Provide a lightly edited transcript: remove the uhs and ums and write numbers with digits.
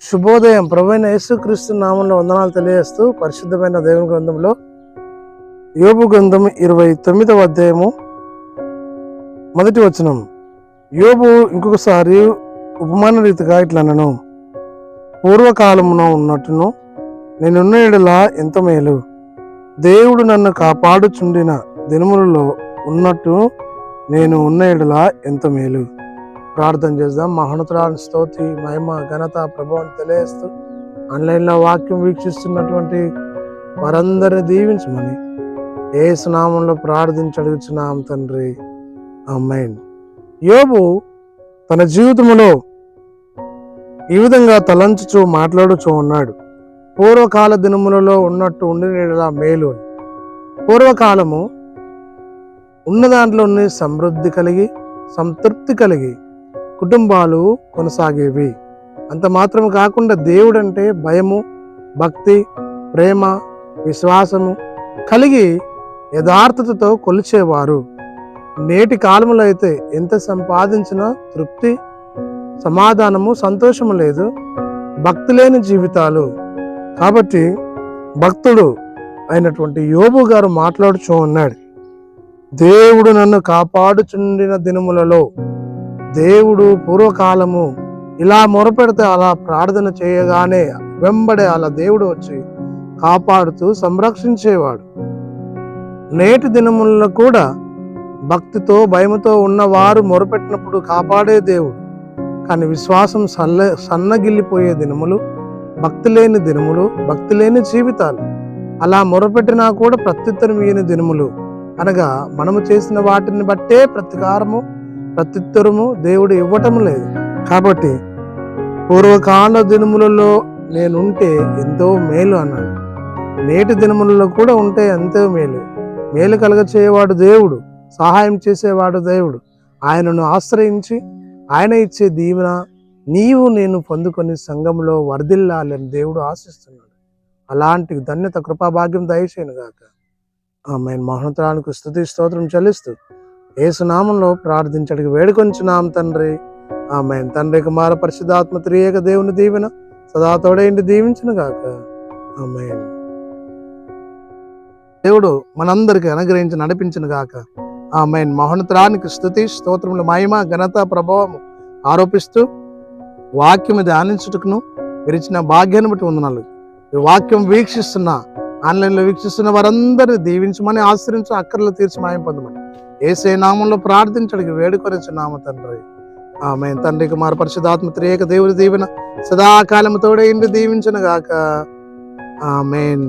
శుభోదయం. ప్రభువైన యేసుక్రీస్తు నామంలో వందనాలు తెలియజేస్తూ పరిశుద్ధమైన దేవుని గ్రంథంలో యోబు గ్రంథం 29వ అధ్యాయము 1వ వచనం. యోబు ఇంకొకసారి ఉపమాన రీతిగా ఇట్లనను, పూర్వకాలమున ఉన్నట్టును నేనున్న ఎడల ఎంత మేలు, దేవుడు నన్ను కాపాడుచుండిన దినములలో ఉన్నట్టు నేను ఉన్న ఎడల ఎంత మేలు. ప్రార్థన చేద్దాం. మహోన్నతురాని స్తోత్రి, మహిమ, ఘనత, ప్రభావం తెలియజేస్తూ ఆన్లైన్లో వాక్యం వీక్షిస్తున్నటువంటి వారందరిని దీవించమని యేసు నామంలో ప్రార్థించి అడుగుచున్నాం తండ్రి, ఆమేన్. యోబు తన జీవితంలో ఈ విధంగా తలంచుచూ మాట్లాడుచూ ఉన్నాడు. పూర్వకాల దినములలో ఉన్నట్టు ఉండిన మేలు. పూర్వకాలము ఉన్న దాంట్లోనే సమృద్ధి కలిగి సంతృప్తి కలిగి కుటుంబాలు కొనసాగేవి. అంత మాత్రం కాకుండా దేవుడంటే భయము, భక్తి, ప్రేమ, విశ్వాసము కలిగి యథార్థతతో కొలిచేవారు. నేటి కాలంలో అయితే ఎంత సంపాదించినా తృప్తి, సమాధానము, సంతోషము లేదు, భక్తి లేని జీవితాలు. కాబట్టి భక్తుడు అయినటువంటి యోబు గారు మాట్లాడుచూ ఉన్నాడు, దేవుడు నన్ను కాపాడుచుండిన దినములలో, దేవుడు పూర్వకాలము ఇలా మొరపెడితే అలా ప్రార్థన చేయగానే వెంబడే అలా దేవుడు వచ్చి కాపాడుతూ సంరక్షించేవాడు. నేటి దినములలో కూడా భక్తితో భయముతో ఉన్నవారు మొరపెట్టినప్పుడు కాపాడే దేవుడు. కానీ విశ్వాసం సన్నగిల్లిపోయే దినములు, భక్తి లేని దినములు, భక్తి లేని జీవితాలు, అలా మొరపెట్టినా కూడా ప్రత్యుత్తరం ఇయ్యని దినములు. అనగా మనము చేసిన వాటిని బట్టే ప్రత్యుత్తరము దేవుడు ఇవ్వటం లేదు. కాబట్టి పూర్వకాల దినములలో నేనుంటే ఎంతో మేలు అన్నాడు. నేటి దినములలో కూడా ఉంటే ఎంతో మేలు. మేలు కలగ చేయవాడు దేవుడు, సహాయం చేసేవాడు దేవుడు. ఆయనను ఆశ్రయించి ఆయన ఇచ్చే దీవెన నీవు నేను పొందుకొని సంఘంలో వర్ధిల్లాలని దేవుడు ఆశిస్తున్నాడు. అలాంటి ధన్యత, కృపాభాగ్యం దయచేయను గాక. ఆమేన్. మహోన్నతునికి స్తుతి స్తోత్రం చెల్లిస్తూ యేసు నామంలో ప్రార్థించడానికి వేడుకొంచున్నాం తండ్రి, ఆమేన్. తండ్రి, కుమార, పరిశుద్ధాత్మ త్రియేక దేవుని దీవెన సదా తోడైండి దీవించును గాక. ఆమేన్. దేవుడు మనందరికి అనుగ్రహించి నడిపించును గాక. ఆమేన్. మహోన్నతునికి స్తుతి స్తోత్రములు, మహిమ, ఘనత, ప్రభావం ఆరోపిస్తూ వాక్యం ధ్యానించుటకును విరిచిన భాగ్యాన్ని బట్టి వందనాలు. ఈ వాక్యం వీక్షిస్తున్న, ఆన్లైన్లో వీక్షిస్తున్న వారందరినీ దీవించమని, ఆశ్రయించి అక్కర్లు తీర్చి మాయం పొందమని యేసే నామంలో ప్రార్థించడానికి వేడుకొనిచున్నాము తండ్రి, ఆమేన్. తండ్రి, కుమార, పరిశుద్ధాత్మ త్రియేక దేవుని దీవెన సదాకాలము తోడైండి దీవించును గాక. ఆమేన్.